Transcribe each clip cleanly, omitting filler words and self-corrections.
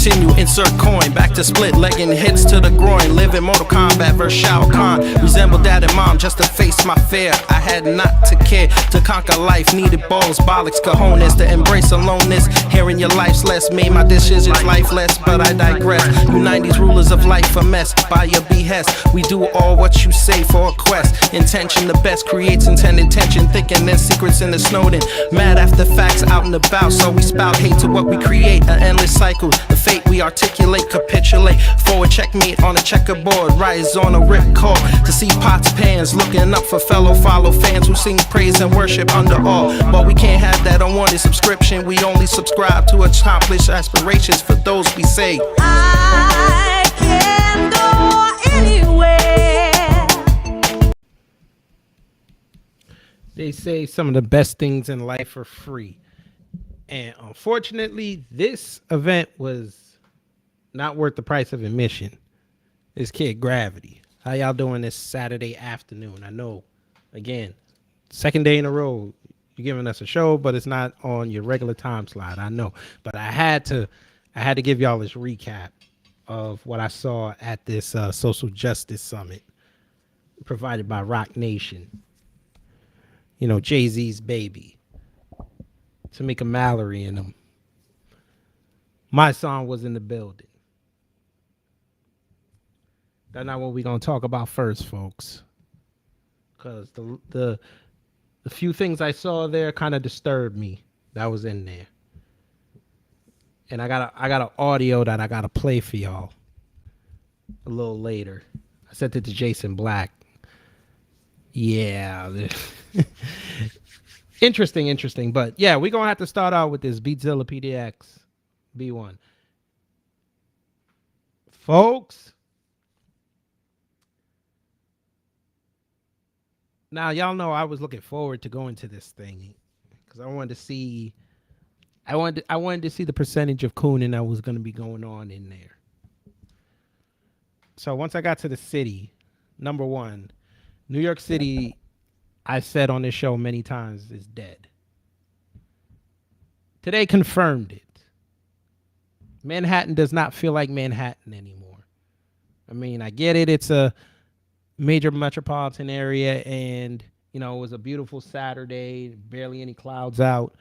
continue, insert coin. Back to split, legging hits to the groin. Live in Mortal Kombat versus Shao Kahn. Resemble dad and mom just to face my fear. I had not to care to conquer life. Needed balls, bollocks, cojones to embrace aloneness. Hearing your life's less made my decisions lifeless, but I digress. You 90s rulers of life a mess by your behest. We do all what you say for a quest. Intention the best creates intended tension. Thinking there's secrets in the Snowden. Mad after facts out and about, so we spout hate to what we create. An endless cycle, the fate we articulate, capitulate. Forward checkmate on a checkerboard. Rise on a ripcord to see pots, pans. Looking up for fellow follow fans who sing praise and worship under all. But we can't have that unwanted subscription. We only subscribe to accomplish aspirations for those we say I can go anywhere. They say some of the best things in life are free. And unfortunately, this event was not worth the price of admission. This kid, Gravity. How y'all doing this Saturday afternoon? I know, again, second day in a row, you're giving us a show, but it's not on your regular time slot. I know. But I had to give y'all this recap of what I saw at this social justice summit provided by Rock Nation. You know, Jay-Z's baby. Tamika Mallory and them. My song was in the building. That's not what we're going to talk about first, folks. Because the few things I saw there kind of disturbed me. That was in there. And I got an audio that I got to play for y'all a little later. I sent it to Jason Black. Yeah. Interesting. But yeah, we're going to have to start out with this Beatzilla PDX B1. Folks. Now, y'all know I was looking forward to going to this thing because I wanted to see the percentage of cooning that was going to be going on in there. So once I got to the city, number one, New York City, I said on this show many times, is dead. Today confirmed it. Manhattan does not feel like Manhattan anymore. I mean, I get it. It's a major metropolitan area, and you know, it was a beautiful Saturday, barely any clouds out,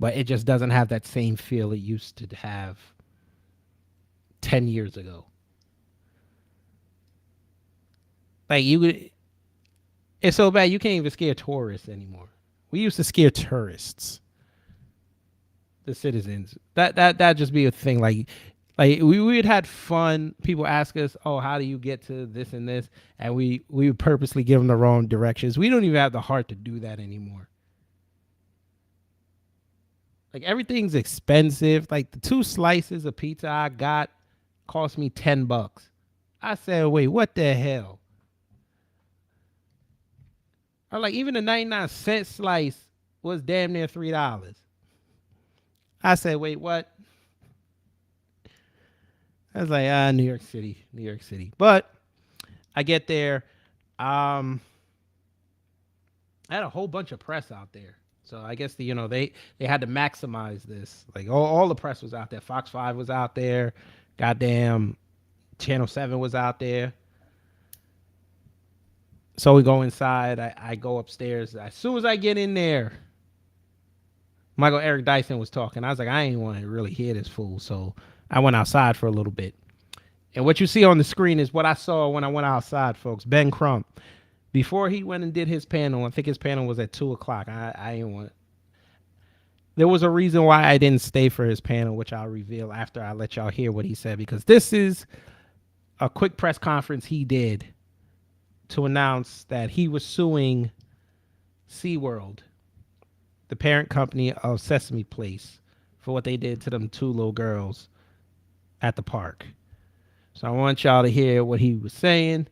but it just doesn't have that same feel it used to have 10 years ago. Like, it's so bad you can't even scare tourists anymore. We used to scare tourists, the citizens. That just be a thing. Like we had had fun. People ask us, "Oh, how do you get to this and this?" And we would purposely give them the wrong directions. We don't even have the heart to do that anymore. Like, everything's expensive. Like, the 2 slices of pizza I got cost me $10. I said, "Wait, what the hell?" Or like, even the 99-cent slice was damn near $3. I said, "Wait, what?" I was like, New York City. But I get there. I had a whole bunch of press out there. So I guess they had to maximize this. Like, all the press was out there. Fox 5 was out there. Goddamn Channel 7 was out there. So we go inside. I go upstairs. As soon as I get in there, Michael Eric Dyson was talking. I was like, I ain't want to really hear this fool. So I went outside for a little bit. And what you see on the screen is what I saw when I went outside, folks. Ben Crump, before he went and did his panel, I think his panel was at 2:00. I didn't want. There was a reason why I didn't stay for his panel, which I'll reveal after I let y'all hear what he said, because this is a quick press conference he did to announce that he was suing SeaWorld, the parent company of Sesame Place, for what they did to them 2 little girls at the park. So I want y'all to hear what he was saying,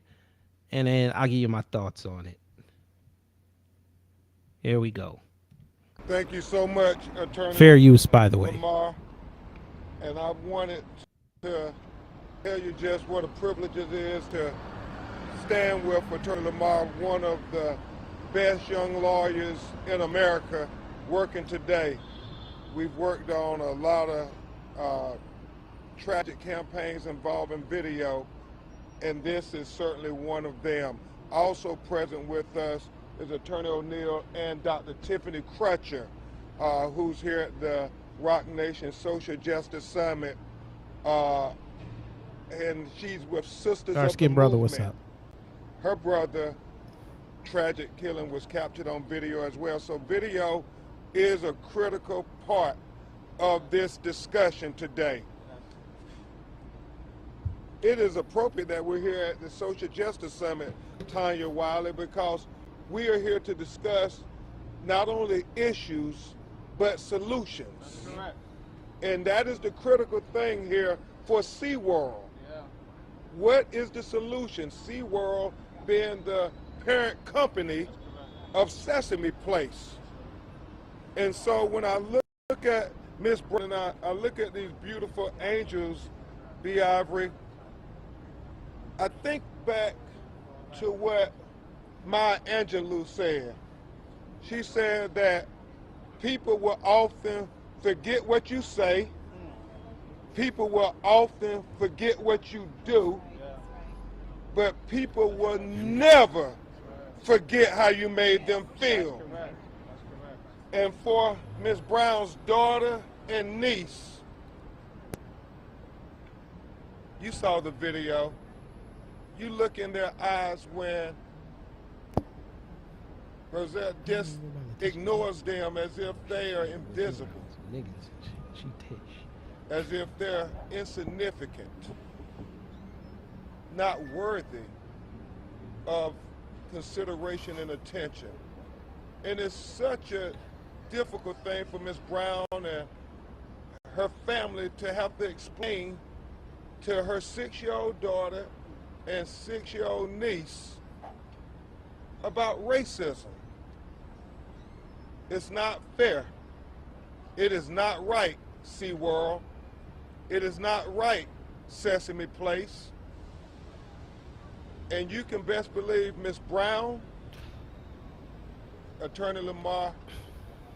and then I'll give you my thoughts on it. Here we go. Thank you so much, Attorney. Fair use, by the way. Lamar. And I wanted to tell you just what a privilege it is to stand with Attorney Lamar, one of the best young lawyers in America working today. We've worked on a lot of tragic campaigns involving video, and this is certainly one of them. Also present with us is Attorney O'Neill and Dr. Tiffany Crutcher, who's here at the Rock Nation Social Justice Summit, and she's with Sisters Dark of the Skin Brother, Movement. what's up? Her brother, tragic killing, was captured on video as well. So video is a critical part of this discussion today. It is appropriate that we're here at the Social Justice Summit, Tanya Wiley, because we are here to discuss not only issues, but solutions. That's correct. And that is the critical thing here for SeaWorld. Yeah. What is the solution? SeaWorld being the parent company of Sesame Place. And so when I look at Miss Brown, and I look at these beautiful angels, B. Ivory, I think back to what Maya Angelou said. She said that people will often forget what you say, people will often forget what you do, but people will never forget how you made them feel. And for Miss Brown's daughter and niece, you saw the video. You look in their eyes when Rosette just ignores them as if they are invisible, as if they're insignificant, not worthy of consideration and attention. And it's such a difficult thing for Miss Brown and her family to have to explain to her 6-year-old daughter and 6-year-old niece about racism. It's not fair. It is not right, SeaWorld. It is not right, Sesame Place. And you can best believe Miss Brown, Attorney Lamar,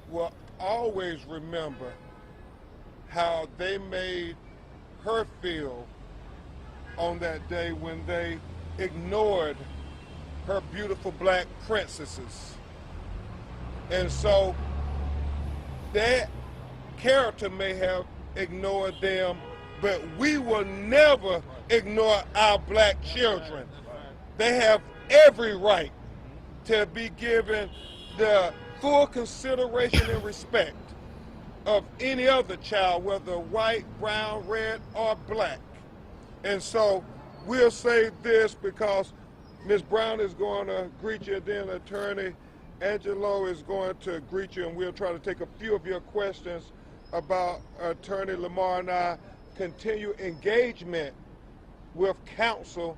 will always remember how they made her feel on that day when they ignored her beautiful black princesses. And so that character may have ignored them, but we will never ignore our black children. They have every right to be given the full consideration and respect of any other child, whether white, brown, red, or black. And so we'll say this because Ms. Brown is going to greet you, then Attorney Angelo is going to greet you, and we'll try to take a few of your questions about Attorney Lamar and I continue engagement with counsel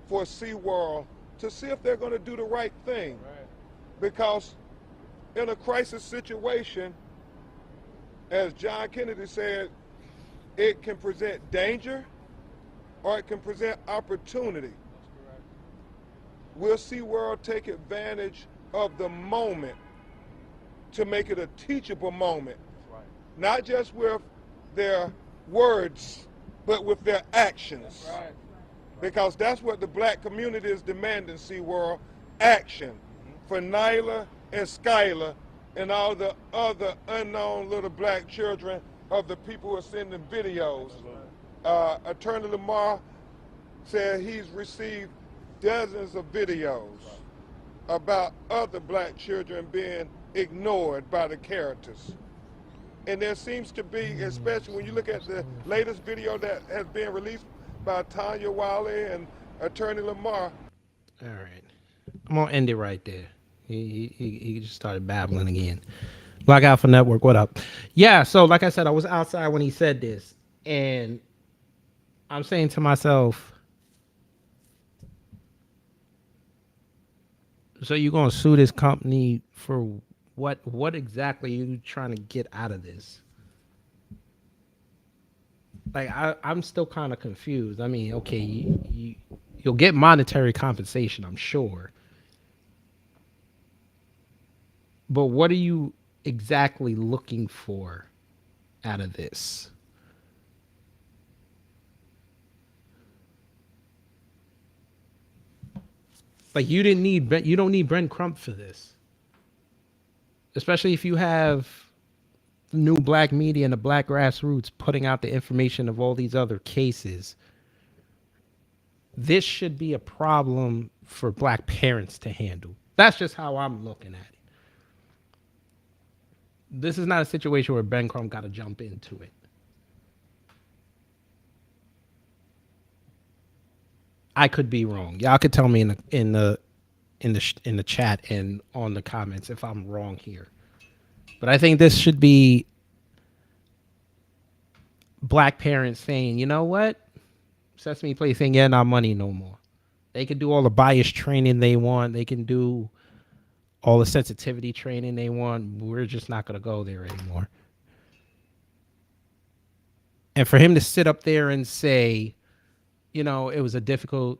for SeaWorld to see if they're going to do the right thing. Right. Because in a crisis situation, as John Kennedy said, it can present danger or it can present opportunity. That's correct. Will SeaWorld take advantage of the moment to make it a teachable moment? That's right. Not just with their words, but with their actions. That's right. Because that's what the black community is demanding, SeaWorld, action for Nyla and Skylar and all the other unknown little black children of the people who are sending videos. Attorney Lamar said he's received dozens of videos about other black children being ignored by the characters. And there seems to be, especially when you look at the latest video that has been released by Tanya Wiley and Attorney Lamar. All right. I'm going to end it right there. He just started babbling again. Black Alpha Network, what up? Yeah, so like I said, I was outside when he said this. And I'm saying to myself, so you're going to sue this company for what? What exactly are you trying to get out of this? Like, I'm still kind of confused. I mean, okay, you'll get monetary compensation, I'm sure. But what are you exactly looking for out of this? Like you don't need Brent Crump for this. Especially if you have the new black media and the black grassroots putting out the information of all these other cases. This should be a problem for black parents to handle. That's just how I'm looking at it. This is not a situation where Ben Crump got to jump into it. I could be wrong. Y'all could tell me in the chat and on the comments if I'm wrong here. But I think this should be black parents saying, you know what? Sesame Place ain't getting our money no more. They can do all the bias training they want. They can do all the sensitivity training they want. We're just not going to go there anymore. And for him to sit up there and say, you know, it's a difficult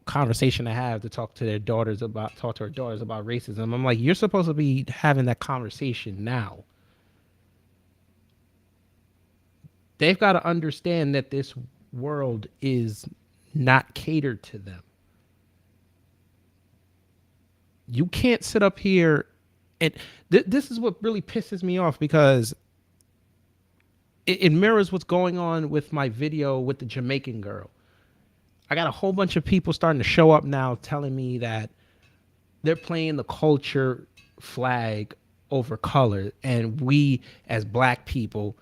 conversation to have to talk to her daughters about racism. I'm like, you're supposed to be having that conversation now. They've got to understand that this world is not catered to them. You can't sit up here and this is what really pisses me off, because it mirrors what's going on with my video with the Jamaican girl. I got a whole bunch of people starting to show up now telling me that they're playing the culture flag over color, and we as black people,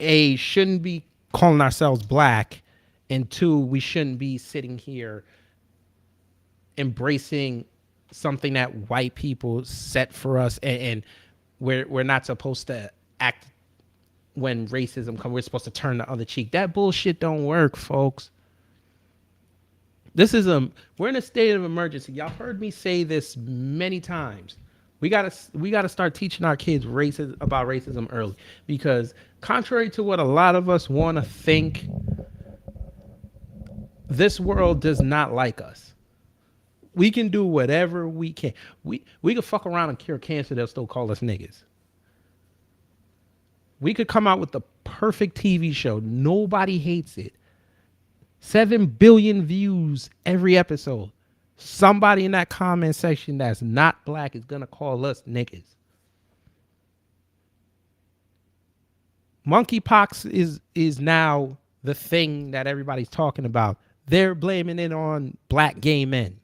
A, shouldn't be calling ourselves black, and two, we shouldn't be sitting here embracing something that white people set for us, and we're not supposed to act when racism comes. We're supposed to turn the other cheek. That bullshit don't work, folks. We're in a state of emergency. Y'all heard me say this many times. We gotta start teaching our kids about racism early, because contrary to what a lot of us want to think, this world does not like us. We can do whatever we can. We could fuck around and cure cancer, they'll still call us niggas. We could come out with the perfect TV show. Nobody hates it. 7 billion views every episode. Somebody in that comment section that's not black is gonna call us niggas. Monkeypox is now the thing that everybody's talking about. They're blaming it on black gay men.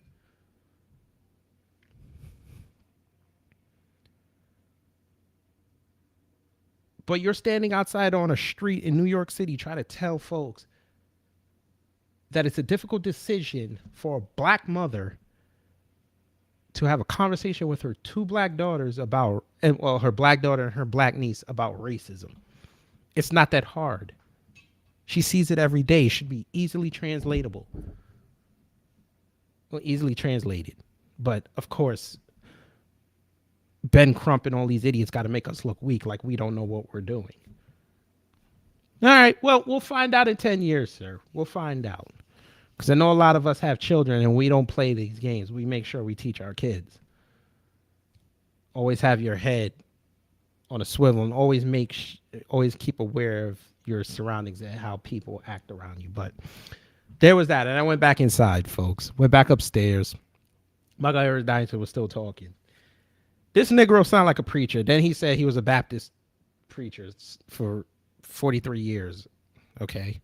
But you're standing outside on a street in New York City trying to tell folks that it's a difficult decision for a black mother to have a conversation with her two black daughters about, her black daughter and her black niece about racism. It's not that hard. She sees it every day. It should be easily translatable. Well, easily translated. But of course, Ben Crump and all these idiots got to make us look weak, like we don't know what we're doing. All right, well, we'll find out in 10 years, sir. We'll find out. Because I know a lot of us have children and we don't play these games. We make sure we teach our kids. Always have your head on a swivel, and always keep aware of your surroundings and how people act around you. But there was that. And I went back inside, folks. Went back upstairs. My guy Eric Dyson was still talking. This Negro sounded like a preacher. Then he said he was a Baptist preacher for 43 years. Okay.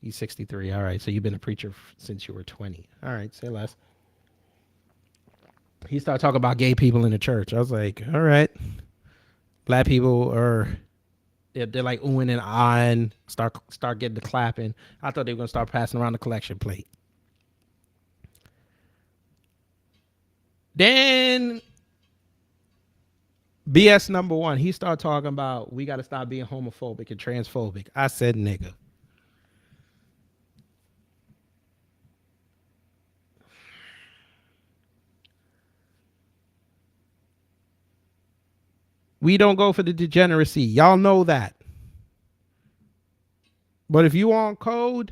He's 63. All right. So you've been a preacher since you were 20. All right. Say less. He started talking about gay people in the church. I was like, all right. Black people they're like oohing and ahhing, start getting the clapping. I thought they were going to start passing around the collection plate. Then BS number one, he started talking about we got to stop being homophobic and transphobic. I said nigga. We don't go for the degeneracy. Y'all know that. But if you on code,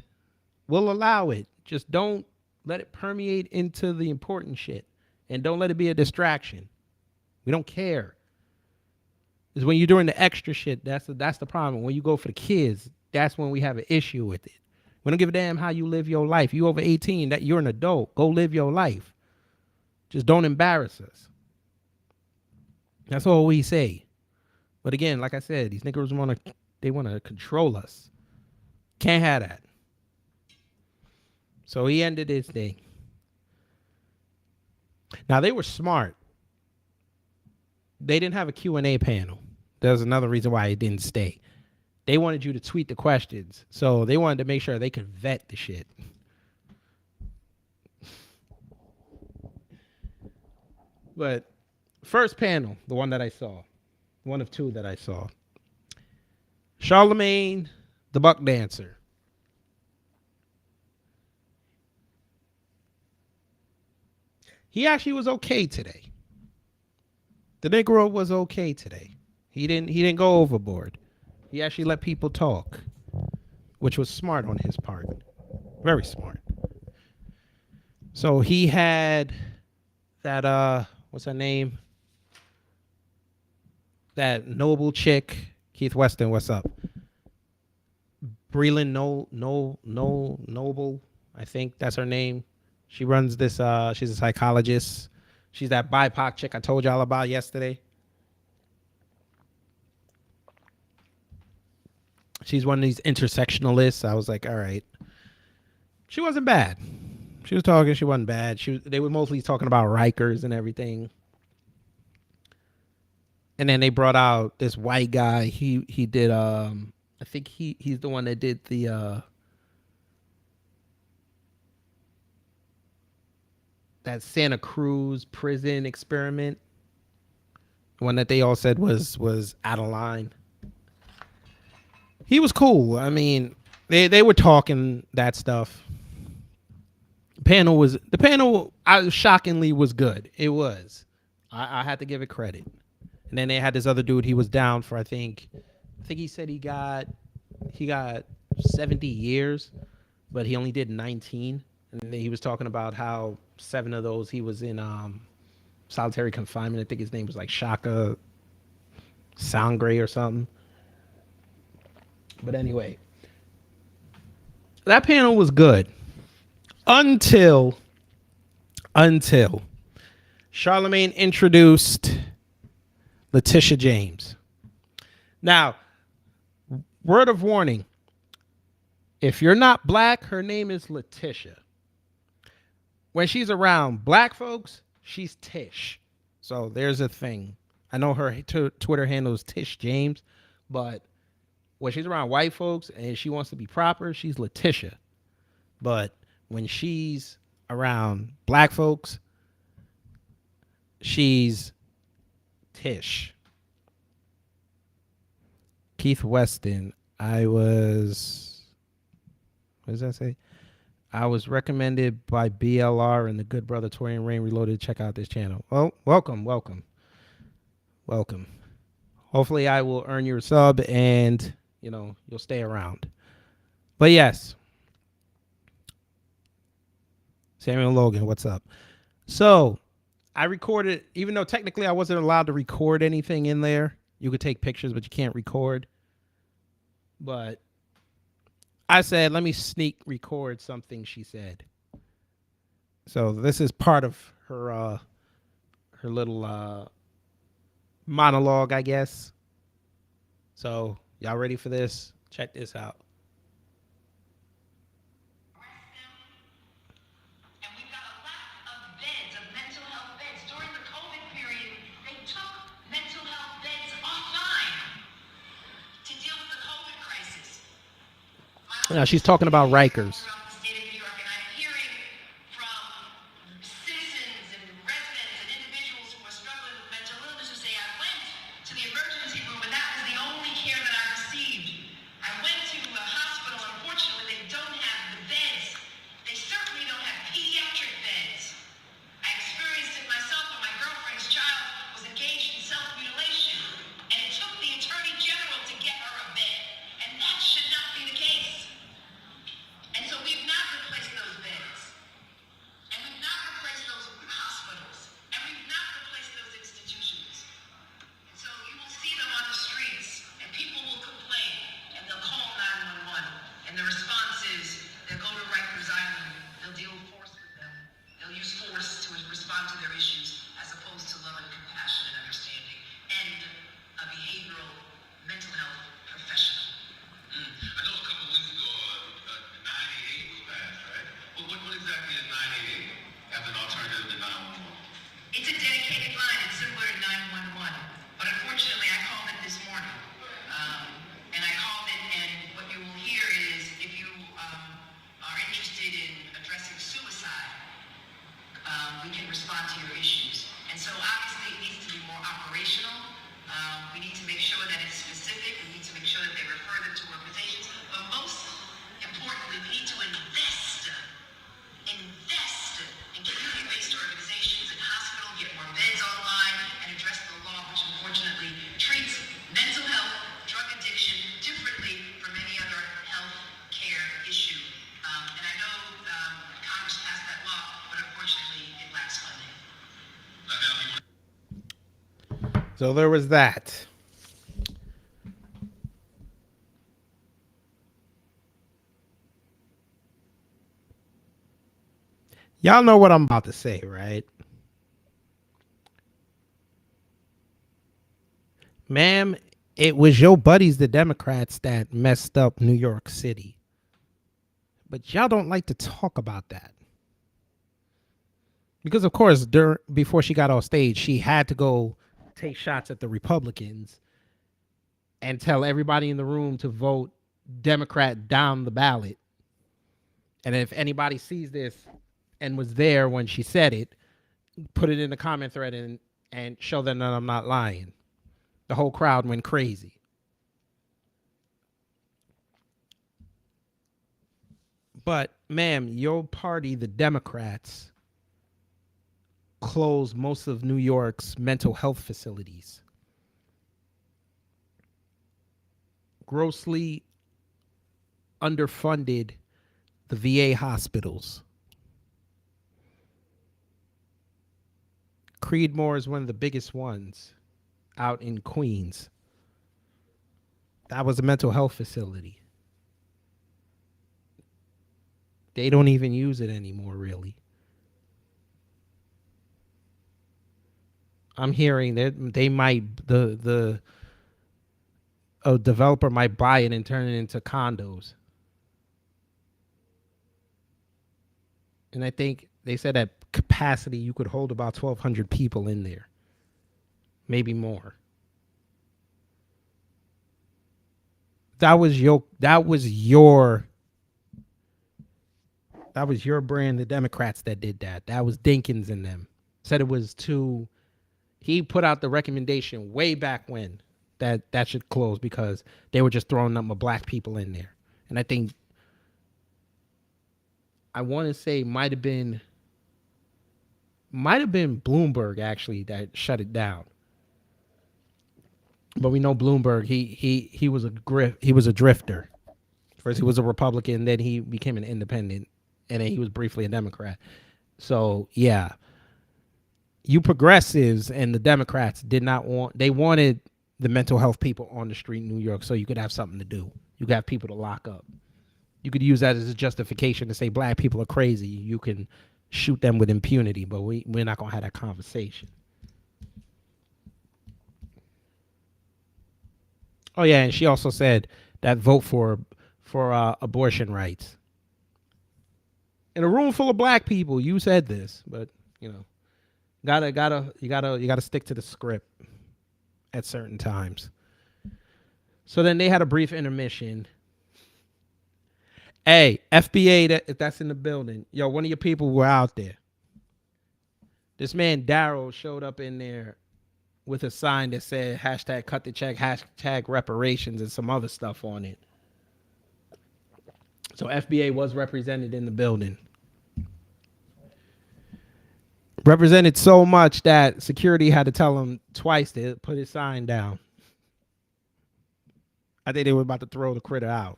we'll allow it. Just don't let it permeate into the important shit. And don't let it be a distraction. We don't care. Is when you're doing the extra shit, that's the problem. When you go for the kids, that's when we have an issue with it. We don't give a damn how you live your life. You over 18, that you're an adult. Go live your life. Just don't embarrass us. That's all we say. But again, like I said, these niggas want to control us. Can't have that. So he ended his thing. Now, they were smart. They didn't have a Q&A panel. There's another reason why it didn't stay. They wanted you to tweet the questions. So they wanted to make sure they could vet the shit. But first panel, the one that I saw, one of two that I saw. Charlamagne, the buck dancer. He actually was okay today. The Negro was okay today. He didn't go overboard. He actually let people talk, which was smart on his part. Very smart. So he had that what's her name? That noble chick, Keith Weston, what's up? Breland Noble, I think that's her name. She runs this, she's a psychologist. She's that BIPOC chick I told y'all about yesterday. She's one of these intersectionalists. I was like, all right. She wasn't bad. She was talking, she wasn't bad. They were mostly talking about Rikers and everything. And then they brought out this white guy. He did I think he's the one that did the that Santa Cruz prison experiment. The one that they all said was out of line. He was cool. I mean, they were talking that stuff. The panel shockingly was good. It was. I had to give it credit. And then they had this other dude. He was down for I think he said he got 70 years, but he only did 19. And then he was talking about how 7 of those he was in solitary confinement. I think his name was like Shaka Sangre or something. But anyway, that panel was good until Charlamagne introduced Letitia James. Now, word of warning, if you're not black, her name is Letitia. When she's around black folks, she's Tish. So there's a thing. I know her Twitter handle is Tish James, but when she's around white folks and she wants to be proper, she's Letitia. But when she's around black folks, she's Tish. Keith Weston, what does that say? I was recommended by BLR and the good brother Torian Rain Reloaded to check out this channel. Well, welcome. Hopefully I will earn your sub and, you'll stay around. But yes. Samuel Logan, what's up? So I recorded, even though technically I wasn't allowed to record anything in there. You could take pictures, but you can't record. But I said, let me sneak record something she said. So this is part of her little monologue, I guess. So y'all ready for this? Check this out. And we've got a lack of beds, of mental health beds. During the COVID period, they took mental health beds offline to deal with the COVID crisis. Now she's talking about Rikers. Throughout the state of New York, and I'm hearing from citizens and residents and individuals who are struggling with mental illness who say, I went to the emergency room and that was the only care that I received. I went to a hospital, unfortunately, they don't have the beds. They certainly don't have pediatric beds. I experienced it myself when my girlfriend's child was engaged in self-mutilation, and it took the Attorney General to get her a bed, and that should not be the case. And so we've So there was that. Y'all know what I'm about to say, right? Ma'am, it was your buddies, the Democrats, that messed up New York City. But y'all don't like to talk about that. Because, of course, before she got off stage, she had to go take shots at the Republicans and tell everybody in the room to vote Democrat down the ballot. And if anybody sees this and was there when she said it, put it in the comment thread and show them that I'm not lying. The whole crowd went crazy. But, ma'am, your party, the Democrats, closed most of New York's mental health facilities. Grossly underfunded the VA hospitals. Creedmoor is one of the biggest ones out in Queens. That was a mental health facility. They don't even use it anymore, really. I'm hearing that they might a developer might buy it and turn it into condos. And I think they said at capacity you could hold about 1,200 people in there. Maybe more. That was your brand, the Democrats that did that. That was Dinkins and them. Said it was too. He put out the recommendation way back when that should close because they were just throwing number black people in there. And I want to say might have been Bloomberg actually that shut it down. But we know Bloomberg, he was a drifter. First he was a Republican, then he became an independent, and then he was briefly a Democrat. So yeah. You progressives and the Democrats they wanted the mental health people on the street in New York so you could have something to do. You could have people to lock up. You could use that as a justification to say black people are crazy. You can shoot them with impunity, but we're not going to have that conversation. Oh, yeah, and she also said that vote for abortion rights. In a room full of black people, you said this, but, you know. You gotta stick to the script at certain times. So then they had a brief intermission. Hey, FBA, if that's in the building, yo, one of your people were out there. This man Daryl showed up in there with a sign that said hashtag cut the check, hashtag reparations, and some other stuff on it. So FBA was represented in the building. Represented so much that security had to tell him twice to put his sign down. I think they were about to throw the critter out.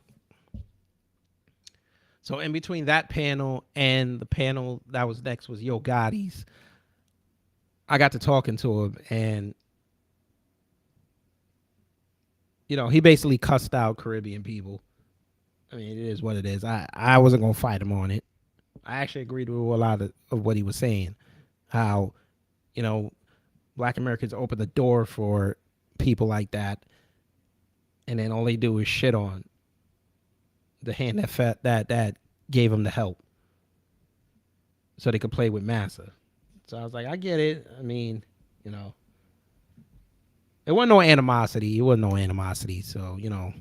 So in between that panel and the panel that was next was Yo Gotti's, I got to talking to him, and you know, he basically cussed out Caribbean people. I mean, it is what it is. I wasn't gonna fight him on it. I actually agreed with a lot of what he was saying. How, you know, black Americans open the door for people like that, and then all they do is shit on the hand that gave them the help, so they could play with massa. So I was like, I get it. I mean, you know, it wasn't no animosity. So, you know,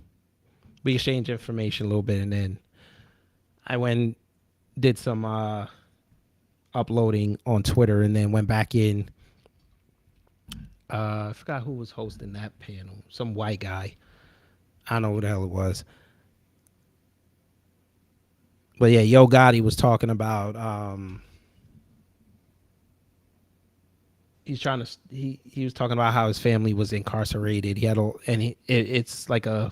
we exchanged information a little bit, and then I went and did some uploading on Twitter, and then went back in. I forgot who was hosting that panel. Some white guy. I don't know who the hell it was. But yeah, Yo Gotti was talking about he was talking about how his family was incarcerated. It's like a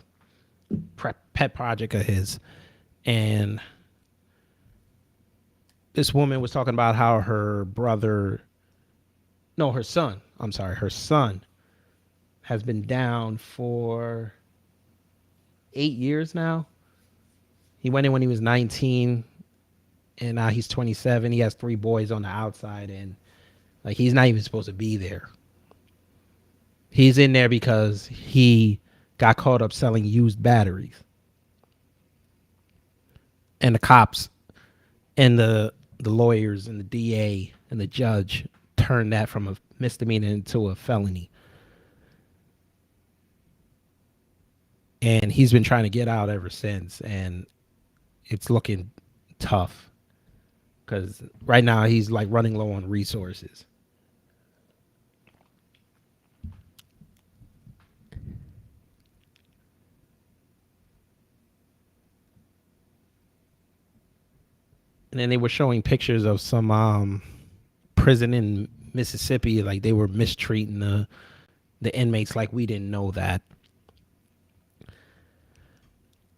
pet project of his, and this woman was talking about how her son has been down for 8 years now. He went in when he was 19, and now he's 27. He has 3 boys on the outside, and like he's not even supposed to be there. He's in there because he got caught up selling used batteries. And the cops and the lawyers and the DA and the judge turned that from a misdemeanor into a felony. And he's been trying to get out ever since, and it's looking tough because right now he's like running low on resources. And then they were showing pictures of some prison in Mississippi, like they were mistreating the inmates, like we didn't know that.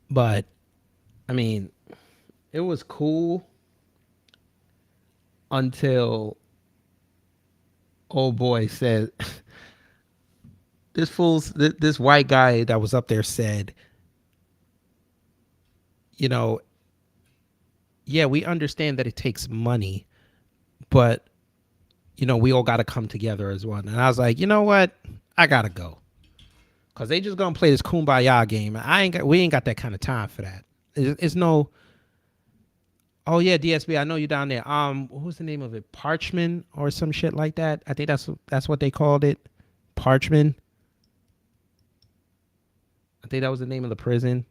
But I mean, it was cool until old boy said this white guy that was up there said, you know, yeah, we understand that it takes money, but you know, we all got to come together as one. And I was like, you know what? I got to go. Cause they just gonna play this kumbaya game. We ain't got that kind of time for that. It's no. Oh yeah, DSB, I know you down there. What was the name of it? Parchment or some shit like that. I think that's what they called it. Parchment. I think that was the name of the prison.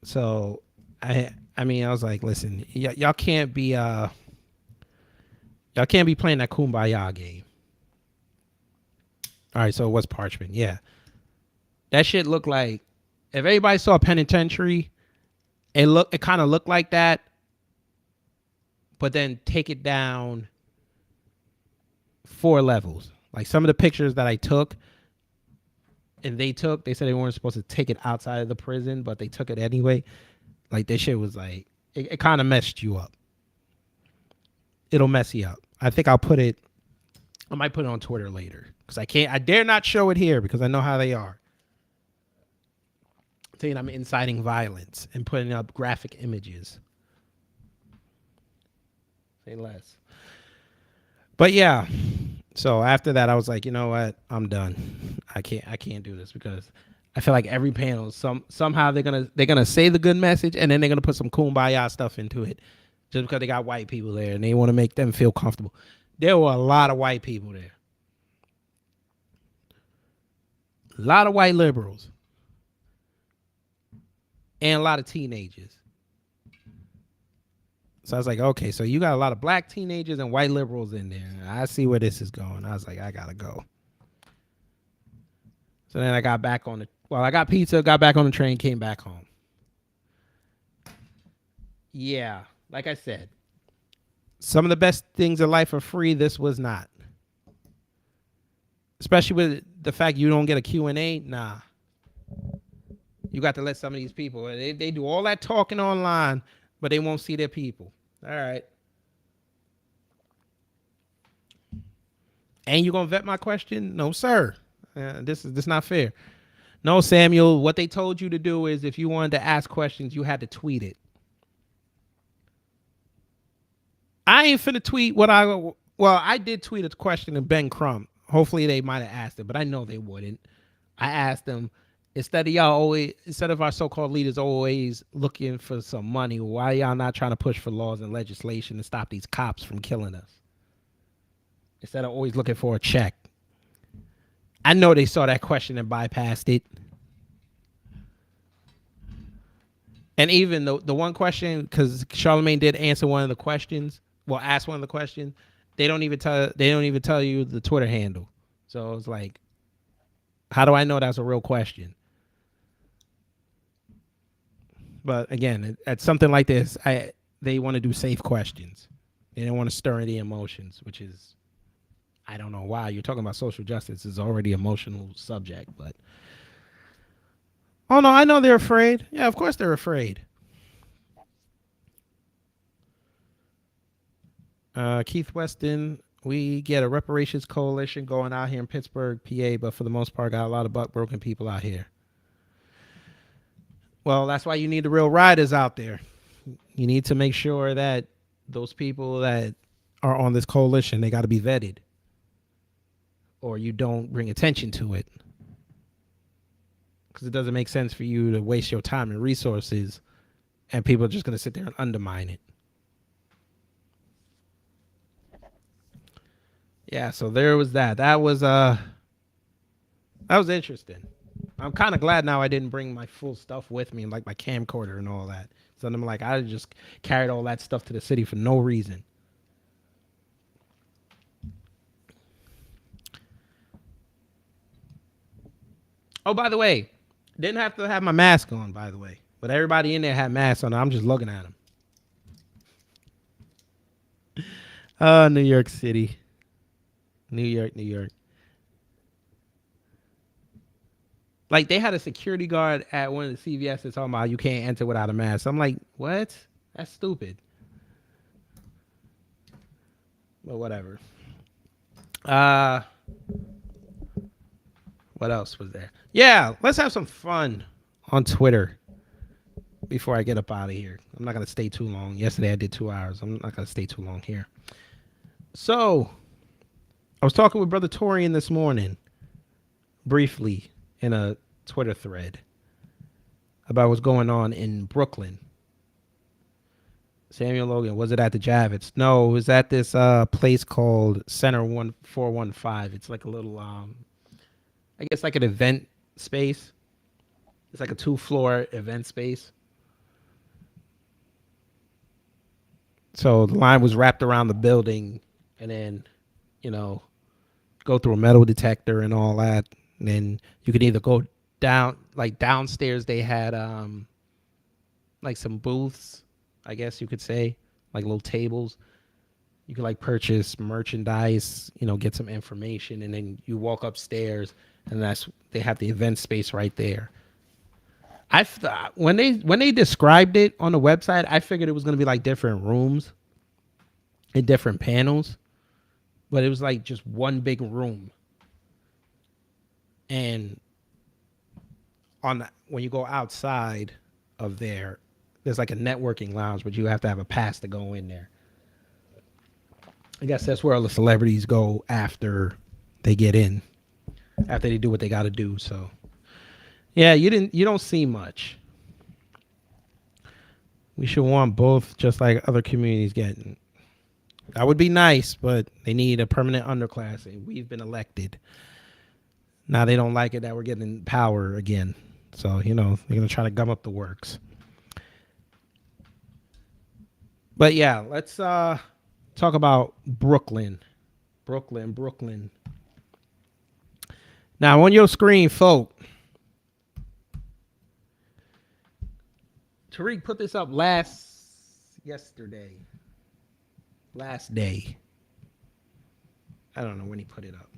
So I mean, I was like, listen, y'all can't be playing that kumbaya game. All right, so it was Parchment. Yeah. That shit looked like, if everybody saw Penitentiary, it kind of looked like that, but then take it down 4 levels. Like some of the pictures that I took, and they said they weren't supposed to take it outside of the prison, but they took it anyway. Like this shit was like, it kind of messed you up. It'll mess you up. I think I might put it on Twitter later. Because I dare not show it here because I know how they are. Saying I'm inciting violence and putting up graphic images. Say less. But yeah. So after that I was like, you know what? I'm done. I can't do this because I feel like every panel somehow they're gonna say the good message and then they're gonna put some kumbaya stuff into it. Just because they got white people there and they want to make them feel comfortable. There were a lot of white people there. A lot of white liberals. And a lot of teenagers. So I was like, okay, so you got a lot of black teenagers and white liberals in there. I see where this is going. I was like, I gotta go. So then I got back on I got pizza, got back on the train, came back home. Yeah, like I said, some of the best things in life are free. This was not. Especially with the fact you don't get a Q&A. Nah. You got to let some of these people, they do all that talking online, but they won't see their people. All right. And you going to vet my question? No, sir. This is not fair. No, Samuel, what they told you to do is if you wanted to ask questions, you had to tweet it. I ain't finna tweet I did tweet a question to Ben Crump. Hopefully they might have asked it, but I know they wouldn't. I asked them, instead of our so-called leaders always looking for some money, why y'all not trying to push for laws and legislation to stop these cops from killing us? Instead of always looking for a check. I know they saw that question and bypassed it. And even the one question, because Charlamagne did answer one of the questions, ask one of the questions, they don't even tell you the Twitter handle. So it's like, how do I know that's a real question? But again, at something like this, they want to do safe questions. They don't want to stir any emotions, which is, I don't know why. You're talking about social justice. It's already an emotional subject, but oh no, I know they're afraid. Yeah, of course they're afraid. Keith Weston We get a reparations coalition going out here in Pittsburgh, PA, but for the most part, got a lot of butt broken people out here. Well, that's why you need the real riders out there. You need to make sure that those people that are on this coalition, they got to be vetted, or you don't bring attention to it. Because it doesn't make sense for you to waste your time and resources and people are just going to sit there and undermine it. Yeah, so there was that. That was interesting. I'm kind of glad now I didn't bring my full stuff with me, like my camcorder and all that. So I'm like, I just carried all that stuff to the city for no reason. Oh, by the way, didn't have to have my mask on, by the way. But everybody in there had masks on. I'm just looking at them. New York City. New York. Like, they had a security guard at one of the CVS that's talking about you can't enter without a mask. I'm like, what? That's stupid. But whatever. What else was there? Yeah, let's have some fun on Twitter before I get up out of here. I'm not going to stay too long. Yesterday I did 2 hours. I'm not going to stay too long here. So, I was talking with Brother Torian this morning, briefly, in a Twitter thread about what's going on in Brooklyn. Samuel Logan, was it at the Javits? No, it was at this place called Center 1415. It's like a little, I guess like an event space. It's like a 2-floor event space. So the line was wrapped around the building and then, go through a metal detector and all that. And then you could either go down, like downstairs they had like some booths, I guess you could say, like little tables. You could like purchase merchandise, get some information, and then you walk upstairs and they have the event space right there. I thought when they described it on the website, I figured it was going to be like different rooms and different panels, but it was like just one big room. And when you go outside of there, there's like a networking lounge, but you have to have a pass to go in there. I guess that's where all the celebrities go after they get in, after they do what they got to do. So, yeah, you don't see much. We should want both, just like other communities getting. That would be nice, but they need a permanent underclass, and we've been elected. Now they don't like it that we're getting power again. So, they're going to try to gum up the works. But yeah, let's talk about Brooklyn. Brooklyn. Now on your screen, folk, Tariq put this up last day. I don't know when he put it up.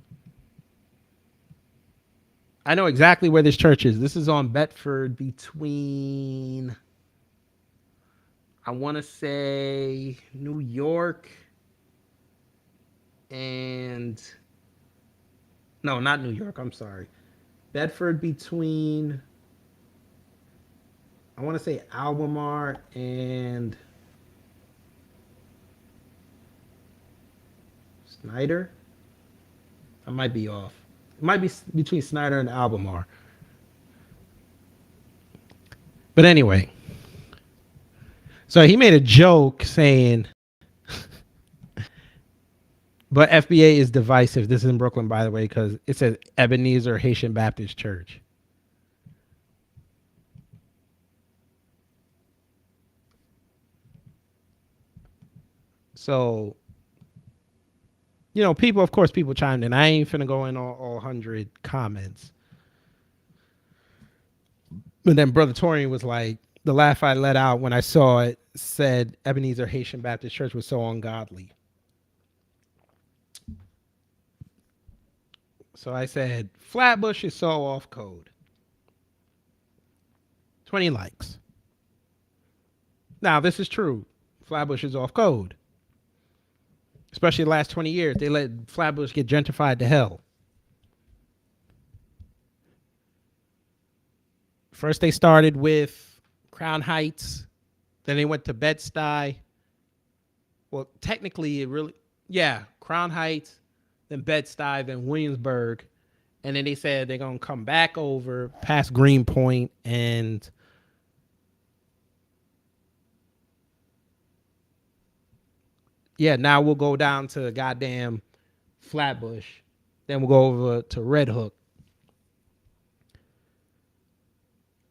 I know exactly where this church is. This is on Bedford between, I want to say, New York and, no, not New York. I'm sorry. Bedford between, I want to say Albemarle and Snyder. I might be off. It might be between Snyder and Albemarle. But anyway, so he made a joke saying, but FBA is divisive. This is in Brooklyn, by the way, because it says Ebenezer Haitian Baptist Church. So, people chimed in. I ain't finna go in all 100 comments. But then Brother Torian was like, the laugh I let out when I saw it said Ebenezer Haitian Baptist Church was so ungodly. So I said, Flatbush is so off code. 20 likes. Now, this is true. Flatbush is off code. especially the last 20 years. They let Flatbush get gentrified to hell. First, they started with Crown Heights. Then they went to Bed-Stuy. Well, technically, Crown Heights, then Bed-Stuy, then Williamsburg. And then they said they're going to come back over past Greenpoint and now we'll go down to goddamn Flatbush. Then we'll go over to Red Hook.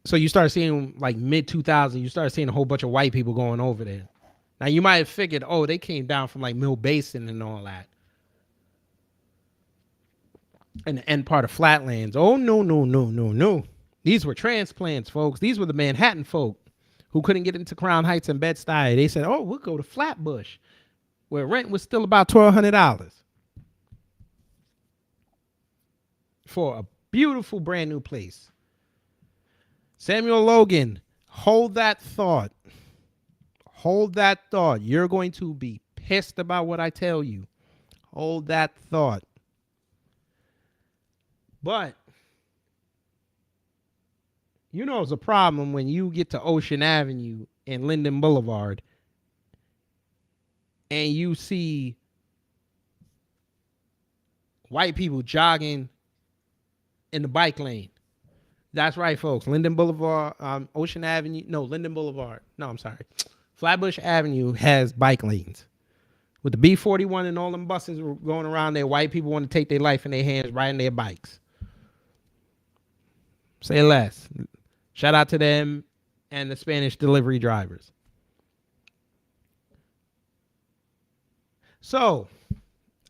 So you start seeing like mid 2000s, you start seeing a whole bunch of white people going over there. Now you might have figured, oh, they came down from like Mill Basin and all that. And the end part of Flatlands. Oh, no. These were transplants, folks. These were the Manhattan folk who couldn't get into Crown Heights and Bed-Stuy. They said, oh, we'll go to Flatbush, where rent was still about $1,200 for a beautiful brand new place. Samuel Logan, hold that thought. Hold that thought. You're going to be pissed about what I tell you. Hold that thought. But, you know it's a problem when you get to Ocean Avenue and Linden Boulevard and you see white people jogging in the bike lane. That's right, folks. Linden Boulevard, Ocean Avenue. No, Linden Boulevard. No, I'm sorry. Flatbush Avenue has bike lanes. With the B41 and all them buses going around there, white people want to take their life in their hands riding their bikes. Say less. Shout out to them and the Spanish delivery drivers. So,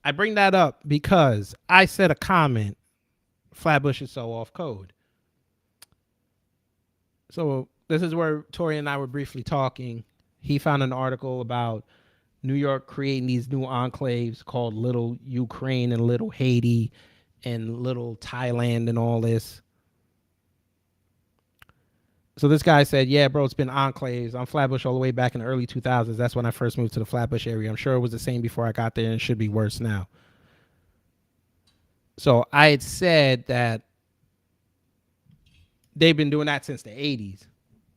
I bring that up because I said a comment, Flatbush is so off code. So, this is where Tori and I were briefly talking. He found an article about New York creating these new enclaves called Little Ukraine and Little Haiti and Little Thailand and all this. So this guy said, yeah, bro, it's been enclaves. I'm Flatbush all the way back in the early 2000s. That's when I first moved to the Flatbush area. I'm sure it was the same before I got there, and it should be worse now. So I had said that they've been doing that since the 80s.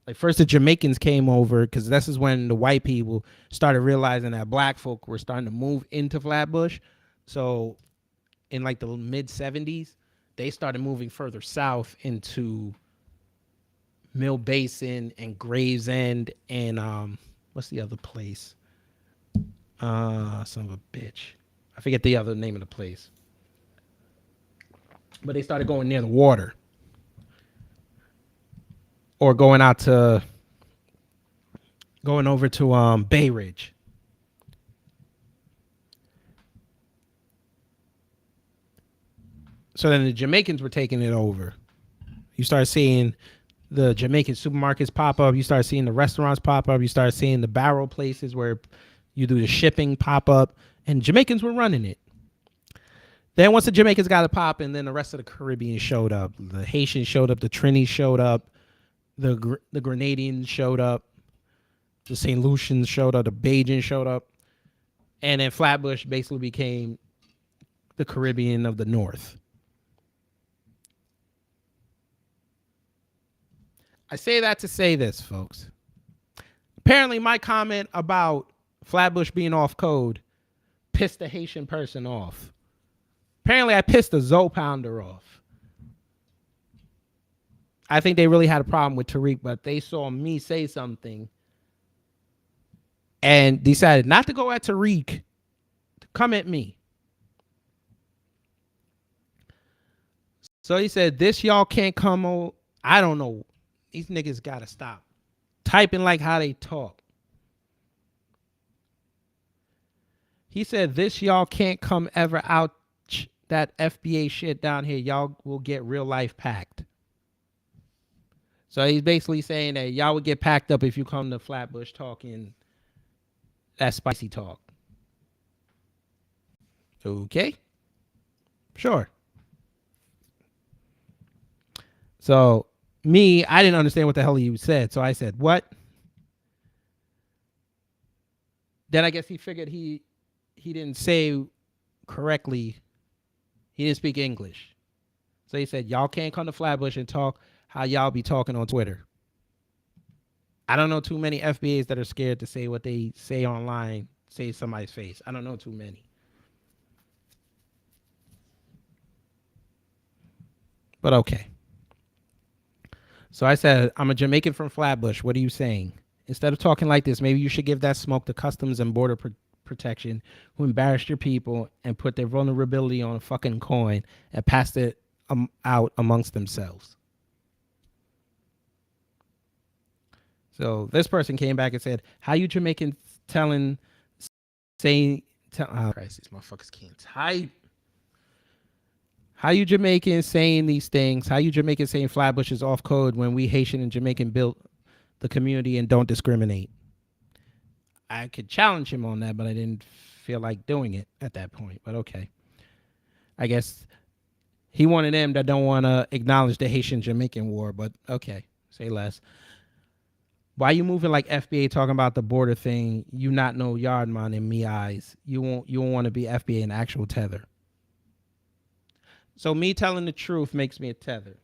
Like first the Jamaicans came over because this is when the white people started realizing that black folk were starting to move into Flatbush. So in like the mid 70s, they started moving further south into Mill Basin and Gravesend and what's the other place? Son of a bitch. I forget the other name of the place. But they started going near the water. Or going over to Bay Ridge. So then the Jamaicans were taking it over. You start seeing the Jamaican supermarkets pop up. You start seeing the restaurants pop up. You start seeing the barrel places where you do the shipping pop up. And Jamaicans were running it. Then once the Jamaicans got it popping, then the rest of the Caribbean showed up. The Haitians showed up. The Trinis showed up. The Grenadians showed up. The St. Lucians showed up. The Bajans showed up. And then Flatbush basically became the Caribbean of the North. I say that to say this, folks. Apparently my comment about Flatbush being off code pissed a Haitian person off. Apparently I pissed a Zoe Pounder off. I think they really had a problem with Tariq, but they saw me say something and decided not to go at Tariq, to come at me. So he said, this y'all can't come on. I don't know. These niggas got to stop typing like how they talk. He said, this y'all can't come ever out that FBA shit down here. Y'all will get real life packed. So he's basically saying that y'all would get packed up if you come to Flatbush talking that spicy talk. Okay. Sure. So me, I didn't understand what the hell he said. So I said, what? Then I guess he figured he he didn't say correctly. He didn't speak English. So he said, y'all can't come to Flatbush and talk how y'all be talking on Twitter. I don't know too many FBAs that are scared to say what they say online, say somebody's face. I don't know too many. But okay. So I said, I'm a Jamaican from Flatbush. What are you saying? Instead of talking like this, maybe you should give that smoke to Customs and Border Protection, who embarrassed your people and put their vulnerability on a fucking coin and passed it out amongst themselves. So this person came back and said, how you Jamaicans oh Christ, these motherfuckers can't type. How you Jamaicans saying these things? How you Jamaicans saying Flatbush is off code when we Haitian and Jamaican built the community and don't discriminate? I could challenge him on that, but I didn't feel like doing it at that point. But okay. I guess he wanted them that don't want to acknowledge the Haitian-Jamaican war, but okay, say less. Why you moving like FBA talking about the border thing? You not know Yardman in me eyes. You won't want to be FBA in actual tether. So me telling the truth makes me a tether.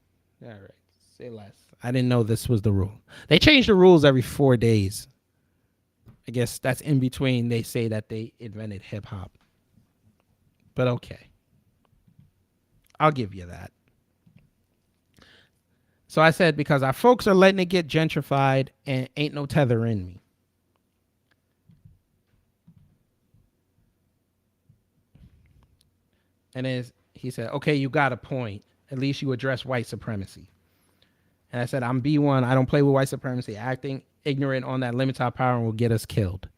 All right, say less. I didn't know this was the rule. They change the rules every 4 days. I guess that's in between. They say that they invented hip hop. But okay. I'll give you that. So I said, because our folks are letting it get gentrified and ain't no tether in me. And as he said, okay, you got a point. At least you address white supremacy. And I said, I'm B1. I don't play with white supremacy. Acting ignorant on that limits our power and will get us killed.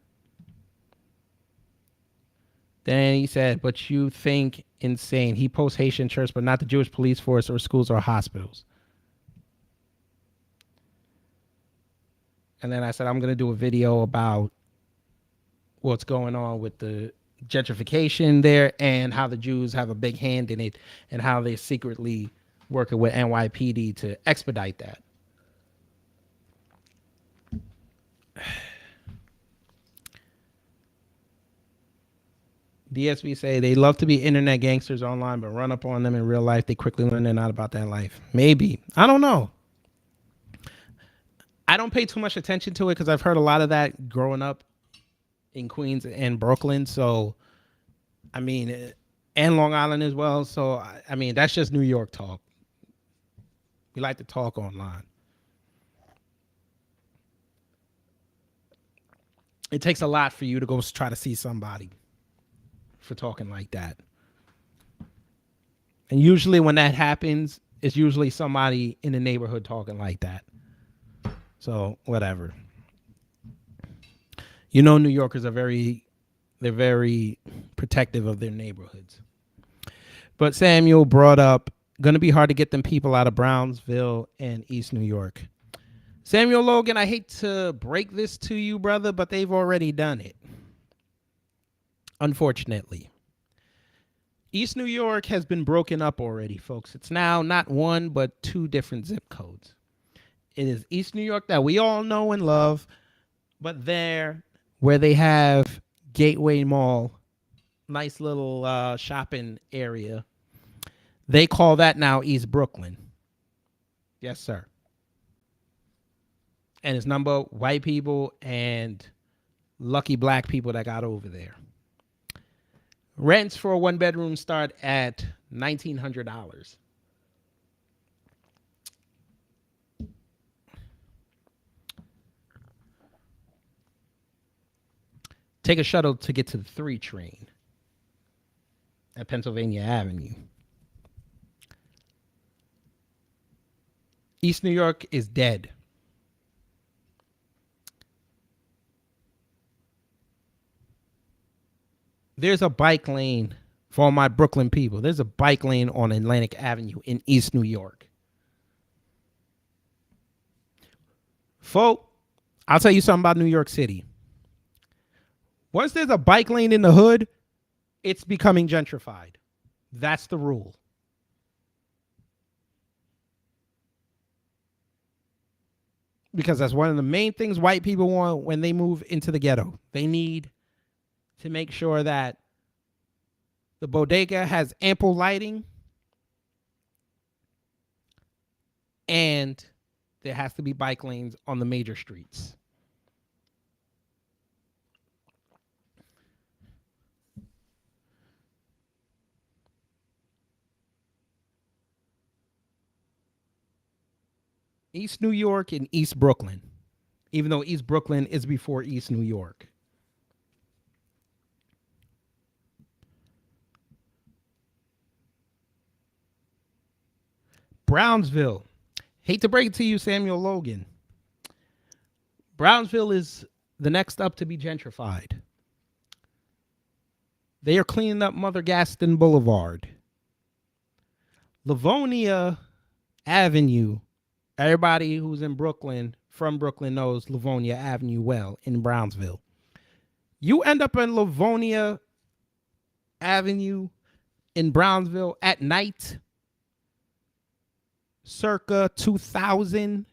Then he said, but you think insane. He posts Haitian church, but not the Jewish police force or schools or hospitals. And then I said, I'm going to do a video about what's going on with the gentrification there and how the Jews have a big hand in it and how they're secretly working with NYPD to expedite that. DSB say they love to be internet gangsters online, but run up on them in real life. They quickly learn they're not about that life. Maybe. I don't know. I don't pay too much attention to it because I've heard a lot of that growing up in Queens and Brooklyn. So, I mean, and Long Island as well. So, I mean, that's just New York talk. We like to talk online. It takes a lot for you to go try to see somebody for talking like that. And usually when that happens, it's usually somebody in the neighborhood talking like that. So whatever. You know, New Yorkers are they're very protective of their neighborhoods. But Samuel brought up, going to be hard to get them people out of Brownsville and East New York. Samuel Logan, I hate to break this to you, brother, but they've already done it. Unfortunately. East New York has been broken up already, folks. It's now not one, but two different zip codes. It is East New York that we all know and love, but there, where they have Gateway Mall, nice little shopping area, they call that now East Brooklyn. Yes, sir. And it's number white people and lucky black people that got over there. Rents for a one-bedroom start at $1,900. Take a shuttle to get to the 3 train at Pennsylvania Avenue. East New York is dead. There's a bike lane for all my Brooklyn people. There's a bike lane on Atlantic Avenue in East New York. Folk, I'll tell you something about New York City. Once there's a bike lane in the hood, it's becoming gentrified. That's the rule. Because that's one of the main things white people want when they move into the ghetto. They need to make sure that The bodega has ample lighting, and there has to be bike lanes on the major streets. East New York and East Brooklyn, even though East Brooklyn is before East New York. Brownsville. Hate to break it to you, Samuel Logan. Brownsville is the next up to be gentrified. They are cleaning up Mother Gaston Boulevard. Livonia Avenue. Everybody who's in Brooklyn, from Brooklyn, knows Livonia Avenue well in Brownsville. You end up in Livonia Avenue in Brownsville at night, circa 2000,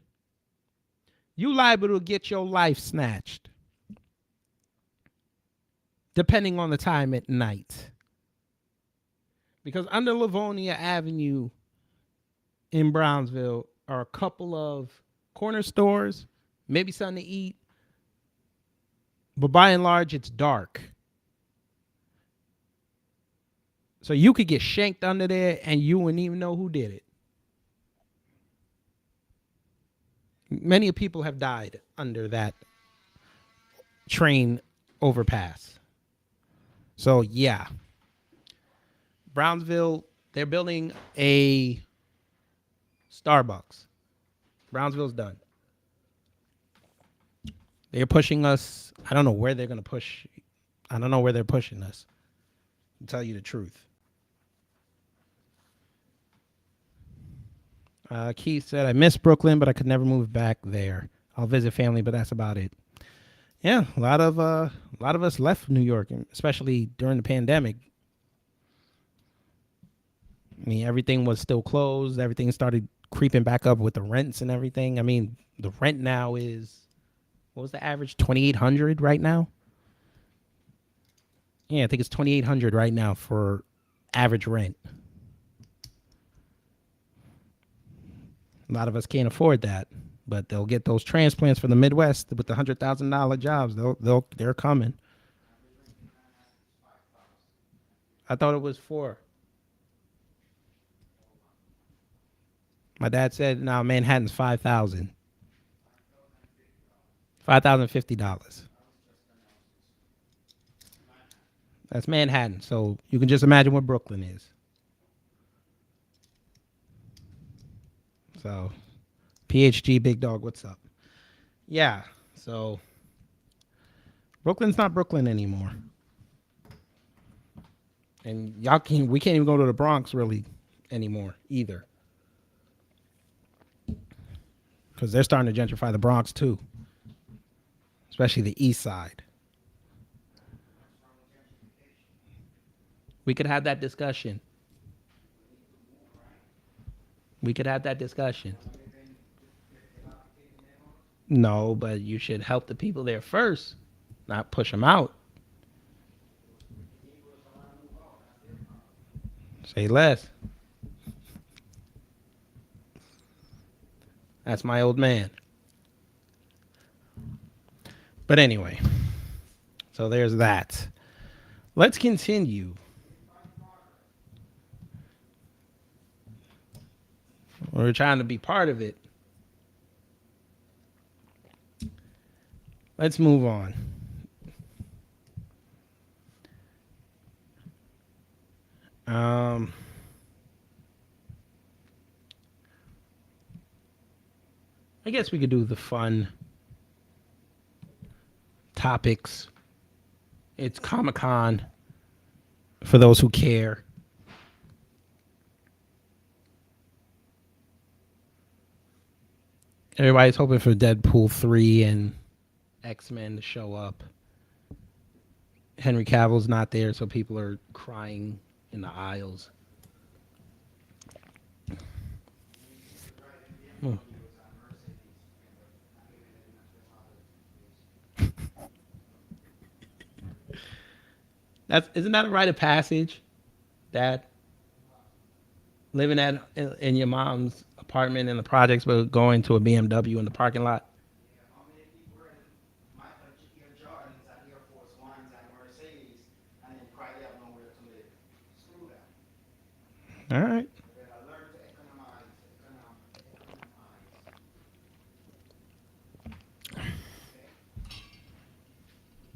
you liable to get your life snatched, depending on the time at night. Because under Livonia Avenue in Brownsville are a couple of corner stores, maybe something to eat, but by and large, it's dark. So you could get shanked under there and you wouldn't even know who did it. Many people have died under that train overpass. So yeah, Brownsville, they're building a Starbucks. Brownsville's done. They're pushing us. I don't know where they're going to push. I don't know where they're pushing us, to tell you the truth. Keith said, I miss Brooklyn, but I could never move back there. I'll visit family, but that's about it. Yeah, a lot of us left New York, especially during the pandemic. I mean, everything was still closed. Everything started creeping back up with the rents and everything. I mean, the rent now is, what was the average? 2,800 right now? Yeah, I think it's 2,800 right now for average rent. A lot of us can't afford that, but they'll get those transplants from the Midwest with the $100,000 jobs. They're coming. I thought it was 4. My dad said, "No, Manhattan's 5,000. $5,050. That's Manhattan. So you can just imagine what Brooklyn is." So, PHG Big Dog, what's up? Yeah, so Brooklyn's not Brooklyn anymore. And we can't even go to the Bronx really anymore either. Because they're starting to gentrify the Bronx too. Especially the east side. We could have that discussion. No, but you should help the people there first, not push them out. Say less. That's my old man. But anyway, so there's that. Let's continue. We're trying to be part of it. Let's move on. I guess we could do the fun topics. It's Comic-Con for those who care. Everybody's hoping for Deadpool 3 and X-Men to show up. Henry Cavill's not there, so people are crying in the aisles. Hmm. Isn't that a rite of passage? Dad? Living at in your mom's apartment in the projects, but going to a BMW in the parking lot. How many people were in Michael Jordans and Air Force Ones and Mercedes and then cry they have nowhere to live? Screw that. All right. We better learn to economize. Okay?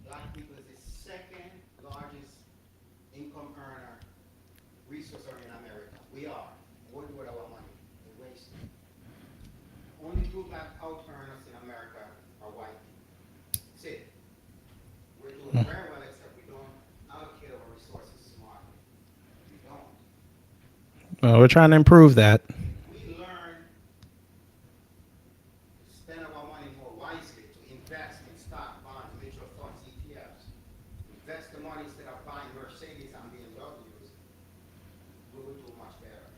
Black people is the second largest income earner, resource earner in America. We are. What do we do with our money? We waste it. Only two black out earners in America are white people. That's it. We're doing very well, except we don't allocate our resources smartly. We don't. Well, we're trying to improve that. We learn to spend our money more wisely, to invest in stock, bonds, mutual funds, ETFs. Invest the money instead of buying Mercedes and BMWs. We will do much better.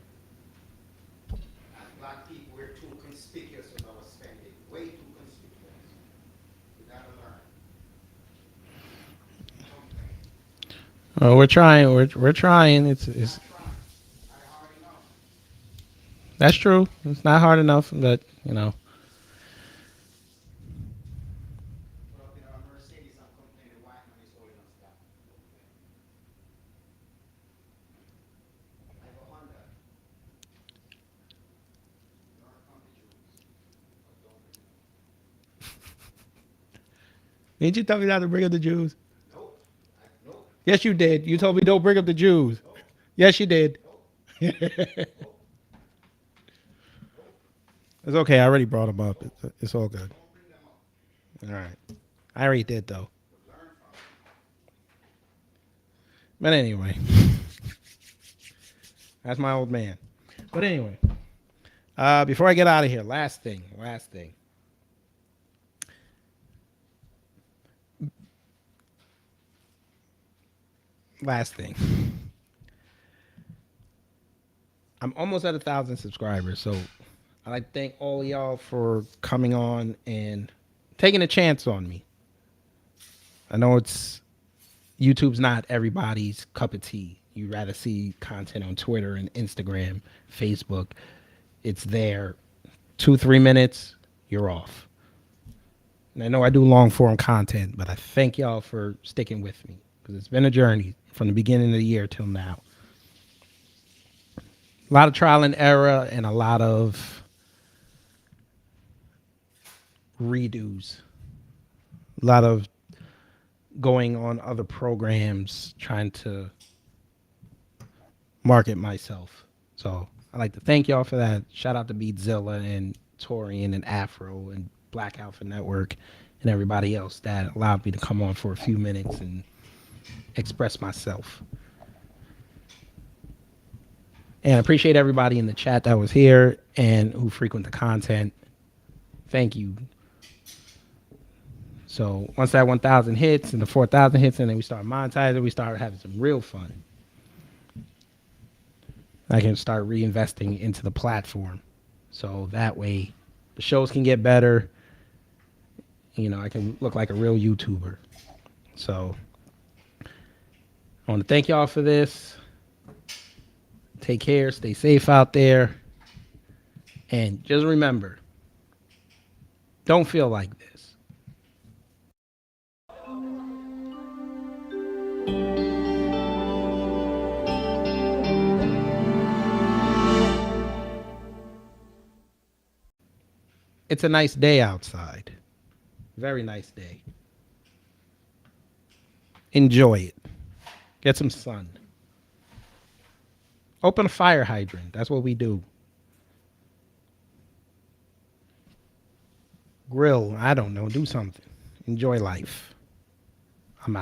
As black people, we're too conspicuous with our spending, way too conspicuous. We gotta learn. Okay. Well, we're trying. We're trying. It's Not trying. I already know. that's true. It's not hard enough, but you know. Put up in our Mercedes and complain the white man is holding us down. I go Honda. Don't come to Jews. But don't bring them. Didn't you tell me not to bring up the Jews? Nope. Nope. Yes, you did. You told me don't bring up the Jews. Yes, you did. It's okay. I already brought them up. It's all good. Don't bring them up. All right. I already did though. Learn from them. But anyway, that's my old man. But anyway, before I get out of here, last thing. I'm almost at 1,000 subscribers, so I'd like to thank all of y'all for coming on and taking a chance on me. I know YouTube's not everybody's cup of tea. You rather see content on Twitter and Instagram, Facebook. It's there. 2-3 minutes, you're off. And I know I do long form content, but I thank y'all for sticking with me because it's been a journey from the beginning of the year till now. A lot of trial and error and a lot of redos. A lot of going on other programs, trying to market myself. So I'd like to thank y'all for that. Shout out to Beatzilla and Torian and Afro and Black Alpha Network and everybody else that allowed me to come on for a few minutes and express myself. And I appreciate everybody in the chat that was here and who frequent the content. Thank you. So once that 1,000 hits and the 4,000 hits, and then we start monetizing, we start having some real fun. I can start reinvesting into the platform. So that way the shows can get better. You know, I can look like a real YouTuber. So I want to thank y'all for this. Take care. Stay safe out there. And just remember, don't feel like this. It's a nice day outside. Very nice day. Enjoy it. Get some sun. Open a fire hydrant. That's what we do. Grill. I don't know. Do something. Enjoy life.